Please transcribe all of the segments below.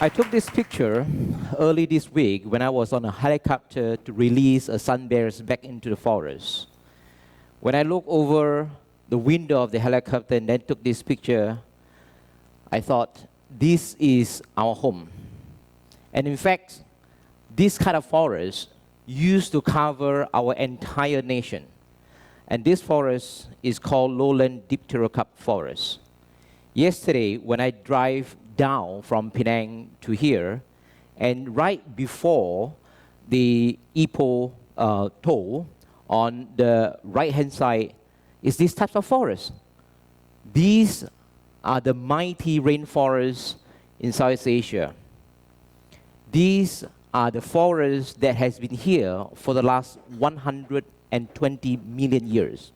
I took this picture early this week when I was on a helicopter to release a sun bears back into the forest. When I looked over the window of the helicopter and then took this picture, I thought, this is our home. And in fact, this kind of forest used to cover our entire nation. And this forest is called lowland dipterocarp forest. Yesterday, when I drive down from Penang to here, and right before the Ipoh toll, on the right-hand side is this type of forest. These are the mighty rainforests in Southeast Asia. These are the forests that has been here for the last 120 million years.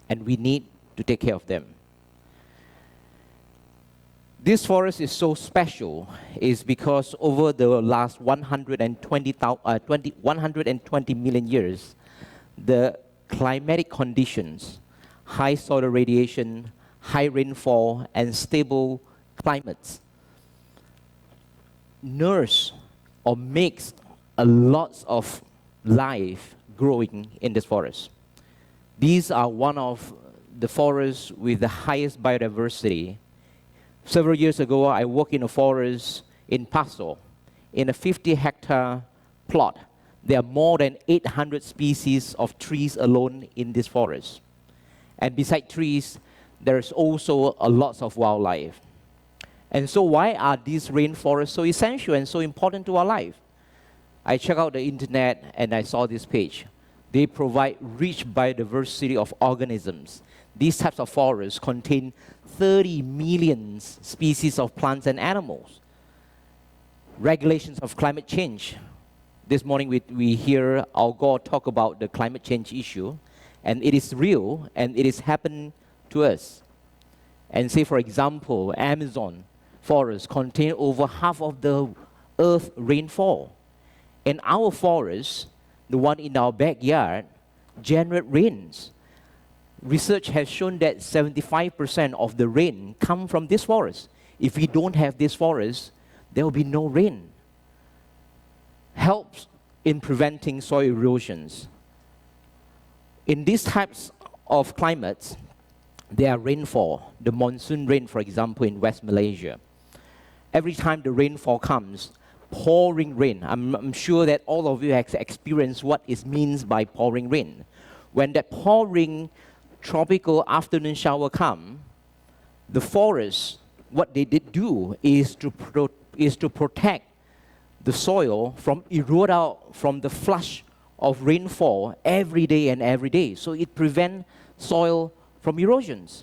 And we need to take care of them. This forest is so special is because over the last 120 million years, the climatic conditions, high soil radiation, high rainfall, and stable climates nurse or makes a lot of life growing in this forest. These are one of the forests with the highest biodiversity. Several years ago, I worked in a forest in Paso. In a 50-hectare plot, there are more than 800 species of trees alone in this forest. And beside trees, there's also a lot of wildlife. And so why are these rainforests so essential and so important to our life? I checked out the internet and I saw this page. They provide rich biodiversity of organisms. These types of forests contain 30 million species of plants and animals. Regulations of climate change. This morning we hear Al Gore talk about the climate change issue, and it is real and it is happening to us. And say, for example, Amazon forests contain over half of the Earth's rainfall. And our forests, the one in our backyard, generate rains. Research has shown that 75% of the rain come from this forest. If we don't have this forest, there will be no rain. Helps in preventing soil erosions. In these types of climates, there are rainfall, the monsoon rain, for example, in West Malaysia. Every time the rainfall comes, pouring rain. I'm sure that all of you have experienced what it means by pouring rain. When that pouring tropical afternoon shower come, the forest, what they did do is to protect the soil from erode out from the flush of rainfall every day and every day. So it prevents soil from erosions.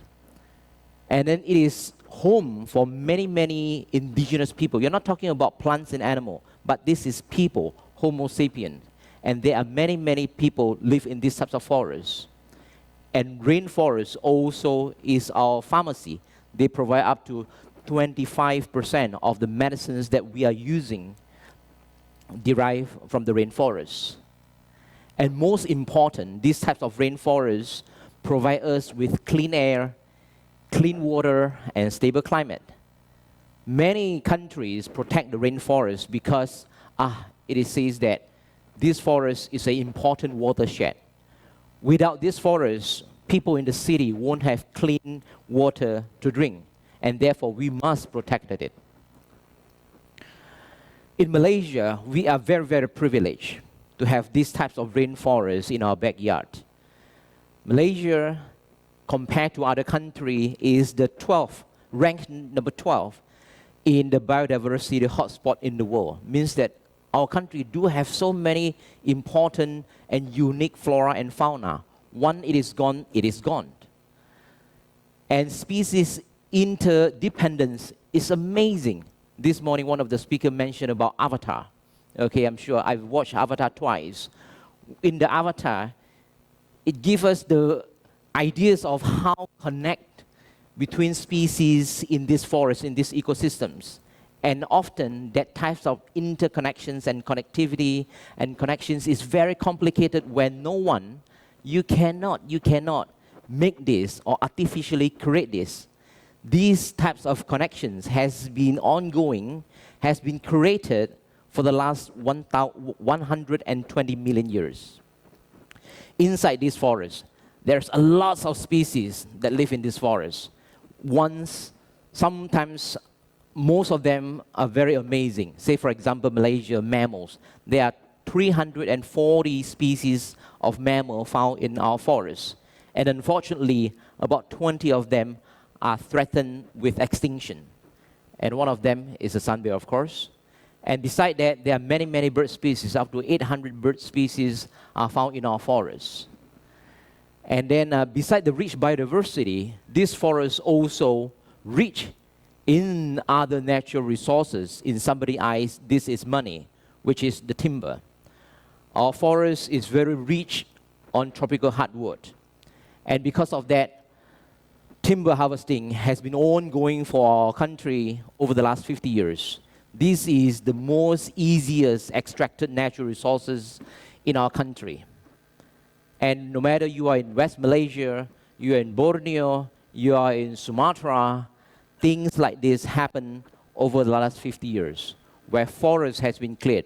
And then it is home for many, many indigenous people. You're not talking about plants and animals, but this is people, Homo sapiens. And there are many, many people live in these types of forests. And rainforest also is our pharmacy. They provide up to 25% of the medicines that we are using derived from the rainforest. And most important, these types of rainforests provide us with clean air, clean water, and stable climate. Many countries protect the rainforest because it says that this forest is an important watershed. Without this forest, people in the city won't have clean water to drink, and therefore we must protect it. In Malaysia, we are very, very privileged to have these types of rainforests in our backyard. Malaysia, compared to other countries, is the 12th, ranked number 12 in the biodiversity hotspot in the world. Means that our country do have so many important and unique flora and fauna. Once it is gone, it is gone. And species interdependence is amazing. This morning, one of the speakers mentioned about Avatar. Okay, I'm sure I've watched Avatar twice. In the Avatar, it gives us the ideas of how connect between species in this forest, in these ecosystems. And often, that types of interconnections and connectivity and connections is very complicated when you cannot make this or artificially create this. These types of connections has been ongoing, has been created for the last 120 million years. Inside these forests, there's a lot of species that live in this forest. Sometimes most of them are very amazing. Say, for example, Malaysia, mammals. There are 340 species of mammal found in our forests. And unfortunately, about 20 of them are threatened with extinction. And one of them is the sun bear, of course. And beside that, there are many, many bird species. Up to 800 bird species are found in our forests. And then beside the rich biodiversity, these forests also rich in other natural resources. In somebody's eyes, this is money, which is the timber. Our forest is very rich on tropical hardwood. And because of that, timber harvesting has been ongoing for our country over the last 50 years. This is the most easiest extracted natural resources in our country. And no matter you are in West Malaysia, you are in Borneo, you are in Sumatra, things like this happen over the last 50 years, where forest has been cleared.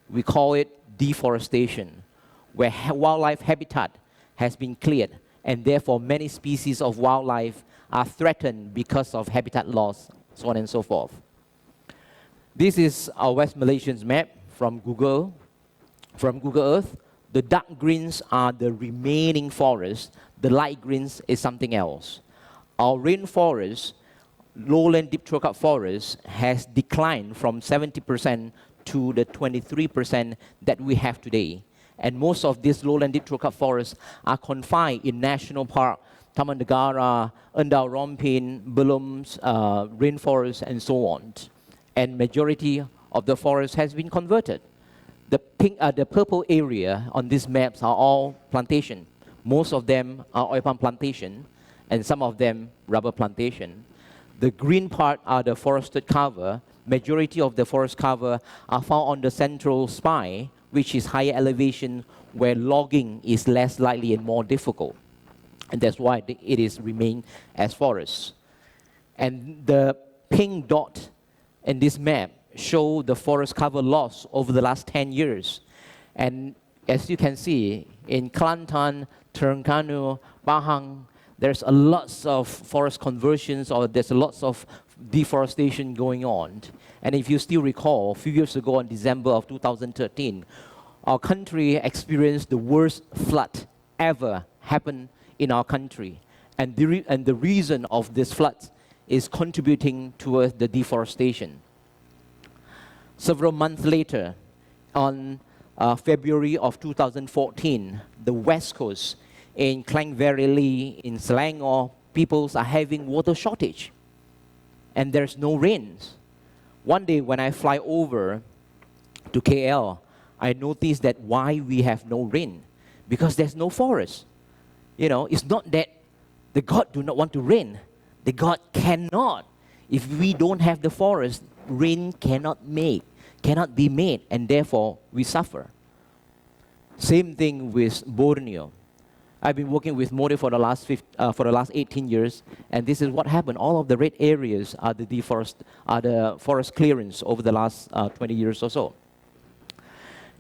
We call it deforestation, where wildlife habitat has been cleared, and therefore many species of wildlife are threatened because of habitat loss, so on and so forth. This is our West Malaysian map from Google Earth. The dark greens are the remaining forests. The light greens is something else. Our rainforest, lowland deep tropical forest, has declined from 70% to the 23% that we have today. And most of these lowland deep tropical forests are confined in National Park, Taman Negara, Endau Rompin, Belum's rainforest, and so on. And majority of the forest has been converted. The purple area on these maps are all plantation. Most of them are oil palm plantation, and some of them rubber plantation. The green part are the forested cover. Majority of the forest cover are found on the central spine, which is higher elevation, where logging is less likely and more difficult. And that's why it is remain as forests. And the pink dot in this map show the forest cover loss over the last 10 years. And as you can see, in Kelantan, Terengganu, Pahang, there's a lots of forest conversions, or there's a lots of deforestation going on. And if you still recall, a few years ago in December of 2013, our country experienced the worst flood ever happen in our country. And the reason of this flood is contributing towards the deforestation. Several months later, on February of 2014, the West Coast in Klang Valley, in Selangor, people are having water shortage. And there's no rains. One day when I fly over to KL, I noticed that why we have no rain. Because there's no forest. You know, it's not that the God do not want to rain. The God cannot. If we don't have the forest, rain cannot be made, and therefore we suffer. Same thing with Borneo. I've been working with Borneo for the last 18 years, and this is what happened. All of the red areas are the forest clearance over the last 20 years or so.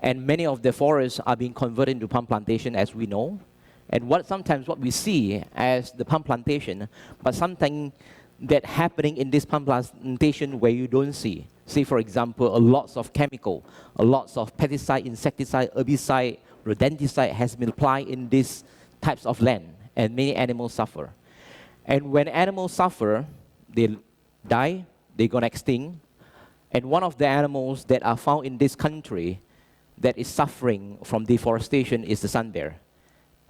And many of the forests are being converted into palm plantation, as we know. And sometimes what we see as the palm plantation, but something that happening in this palm plantation where you don't see. Say, for example, a lots of chemical, a lots of pesticide, insecticide, herbicide, rodenticide has been applied in these types of land, and many animals suffer. And when animals suffer, they die, they go extinct. And one of the animals that are found in this country that is suffering from deforestation is the sun bear.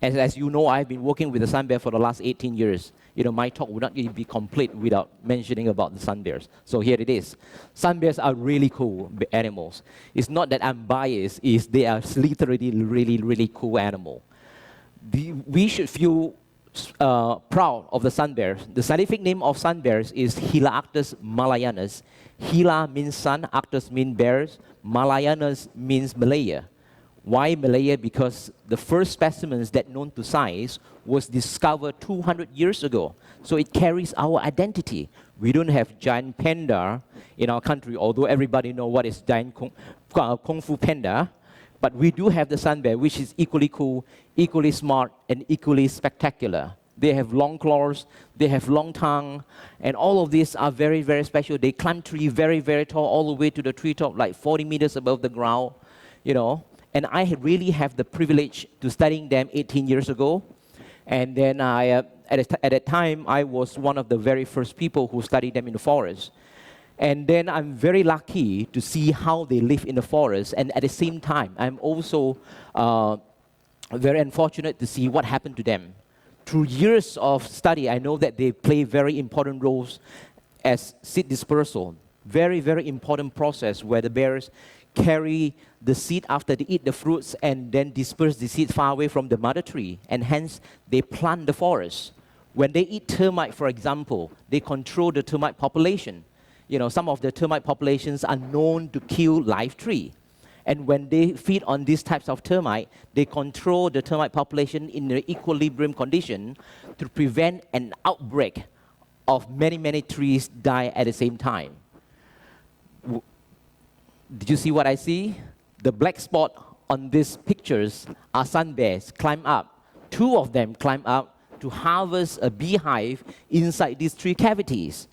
And as you know, I've been working with the sun bear for the last 18 years. You know, my talk would not be complete without mentioning about the sun bears. So here it is. Sun bears are really cool animals. It's not that I'm biased, they are literally really, really cool animal. We should feel proud of the sun bears. The scientific name of sun bears is Hylaactis malayanus. Hyla means sun, Actus means bears, Malayanus means Malaya. Why Malaya? Because the first specimens that known to science was discovered 200 years ago. So it carries our identity. We don't have giant panda in our country, although everybody knows what is giant kung fu panda. But we do have the sun bear, which is equally cool, equally smart, and equally spectacular. They have long claws, they have long tongue, and all of these are very, very special. They climb trees very, very tall, all the way to the treetop, like 40 meters above the ground, you know. And I really have the privilege to studying them 18 years ago. And then at that time, I was one of the very first people who studied them in the forest. And then I'm very lucky to see how they live in the forest. And at the same time, I'm also very unfortunate to see what happened to them. Through years of study, I know that they play very important roles as seed dispersal. Very, very important process where the bears carry the seed after they eat the fruits and then disperse the seed far away from the mother tree. And hence, they plant the forest. When they eat termite, for example, they control the termite population. You know, some of the termite populations are known to kill live tree. And when they feed on these types of termite, they control the termite population in an equilibrium condition to prevent an outbreak of many, many trees die at the same time. Did you see what I see? The black spot on these pictures are sun bears climb up. 2 of them climb up to harvest a beehive inside these tree cavities.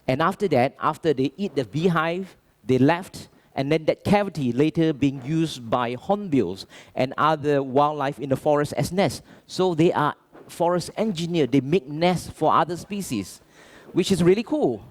And after that, after they eat the beehive, they left, and then that cavity later being used by hornbills and other wildlife in the forest as nests. So they are forest engineers. They make nests for other species, which is really cool.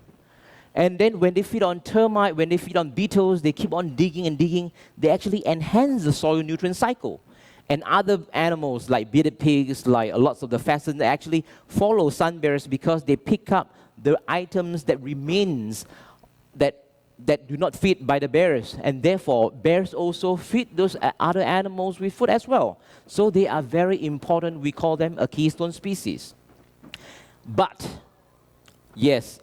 And then when they feed on termite, when they feed on beetles, they keep on digging and digging. They actually enhance the soil nutrient cycle. And other animals like bearded pigs, like lots of the pheasants, they actually follow sun bears because they pick up the items that remains that do not feed by the bears. And therefore, bears also feed those other animals with food as well. So they are very important. We call them a keystone species. But, yes,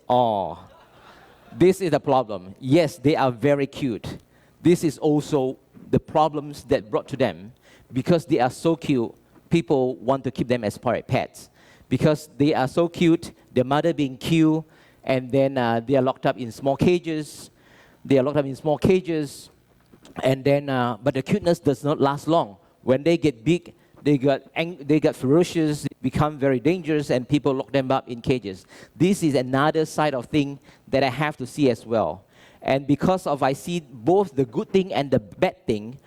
this is the problem. Yes, they are very cute. This is also the problems that brought to them. Because they are so cute, people want to keep them as pets. Because they are so cute, their mother being killed, and then they are locked up in small cages. And then, but the cuteness does not last long. When they get big, they get ferocious, become very dangerous, and people lock them up in cages. This is another side of thing that I have to see as well. And because of I see both the good thing and the bad thing,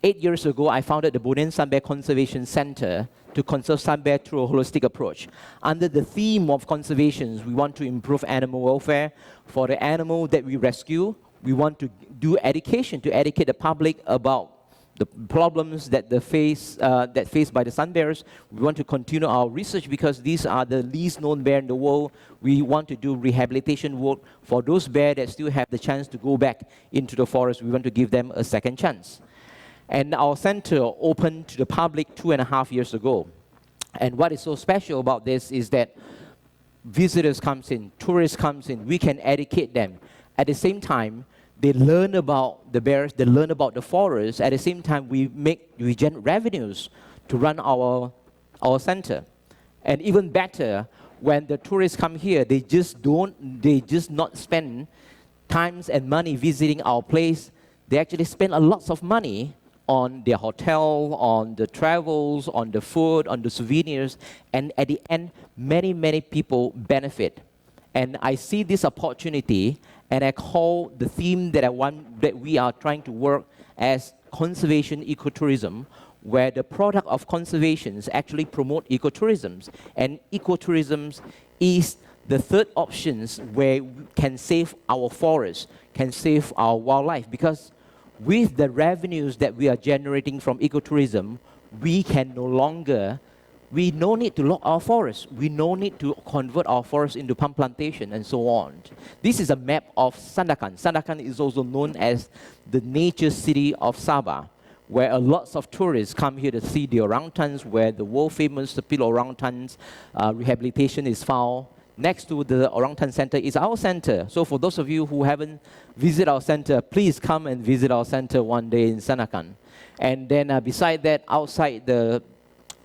8 years ago, I founded the Bornean Sun Bear Conservation Center to conserve sun bear through a holistic approach. Under the theme of conservation, we want to improve animal welfare. For the animal that we rescue, we want to do education to educate the public about the problems that faced by the sun bears. We want to continue our research because these are the least known bear in the world. We want to do rehabilitation work for those bears that still have the chance to go back into the forest. We want to give them a second chance. And our center opened to the public 2.5 years ago. And what is so special about this is that visitors comes in, tourists comes in, we can educate them. At the same time, they learn about the bears, they learn about the forest. At the same time, we generate revenues to run our center. And even better, when the tourists come here, they just not spend times and money visiting our place. They actually spend a lot of money on their hotel, on the travels, on the food, on the souvenirs, and at the end, many, many people benefit. And I see this opportunity, and I call the theme that we are trying to work as conservation ecotourism, where the product of conservation actually promote ecotourism. And ecotourism is the third option where we can save our forests, can save our wildlife, because with the revenues that we are generating from ecotourism, we no need to log our forests. We no need to convert our forests into palm plantation and so on. This is a map of Sandakan. Sandakan is also known as the nature city of Sabah, where a lots of tourists come here to see the orangutans, where the world famous Sepilo orangutans rehabilitation is found. Next to the orangutan center is our center. So for those of you who haven't visited our center, please come and visit our center one day in Sandakan. And then beside that, outside the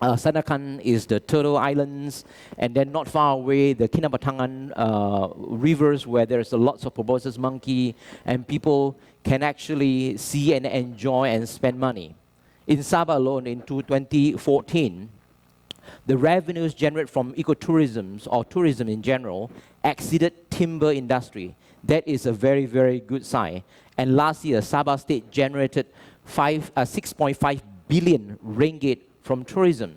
Sanakan is the Turtle Islands, and then not far away, the Kinabatangan rivers, where there's lots of proboscis monkey, and people can actually see and enjoy and spend money. In Sabah alone, in 2014, the revenues generated from ecotourism or tourism in general exceeded timber industry. That is a very, very good sign. And last year, Sabah State generated 6.5 billion ringgit from tourism.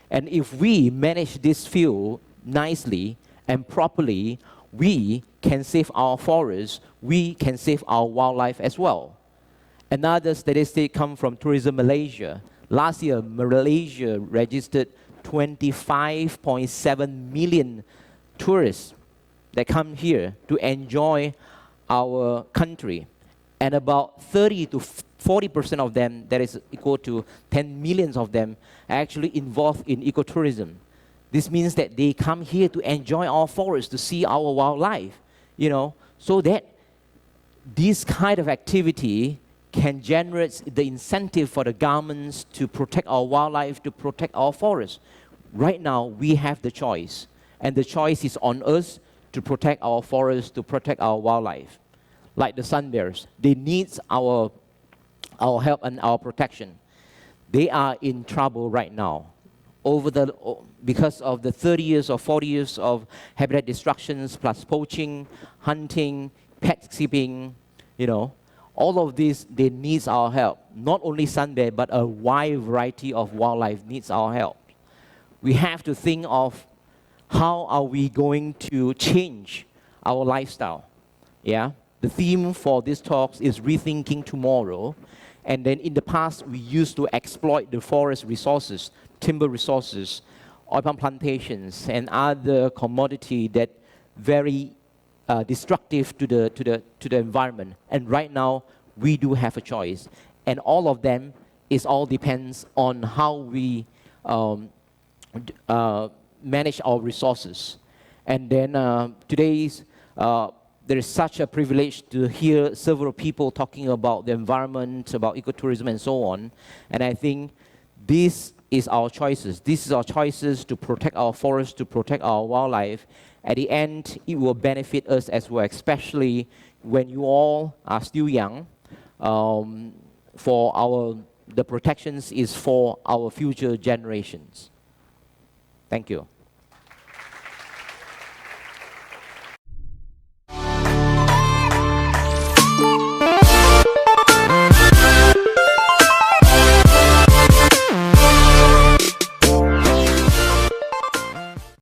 And if we manage this field nicely and properly, we can save our forests, we can save our wildlife as well. Another statistic comes from Tourism Malaysia. Last year, Malaysia registered 25.7 million tourists that come here to enjoy our country. And about 30 to 40% of them, that is equal to 10 million of them, are actually involved in ecotourism. This means that they come here to enjoy our forests, to see our wildlife, you know, so that this kind of activity can generate the incentive for the governments to protect our wildlife, to protect our forests. Right now, we have the choice, and the choice is on us to protect our forests, to protect our wildlife. Like the sun bears, they need our help and our protection. They are in trouble right now because of the 30 years or 40 years of habitat destructions, plus poaching, hunting, pet keeping, you know. All of this, they need our help. Not only sun bear, but a wide variety of wildlife needs our help. We have to think of how are we going to change our lifestyle, yeah? The theme for this talk is rethinking tomorrow. And then in the past, we used to exploit the forest resources, timber resources, oil palm plantations, and other commodity that very destructive to the environment. And right now, we do have a choice. And all of them all depends on how we manage our resources. And then there is such a privilege to hear several people talking about the environment, about ecotourism, and so on. And I think this is our choices. This is our choices to protect our forests, to protect our wildlife. At the end, it will benefit us as well, especially when you all are still young. The protections is for our future generations. Thank you.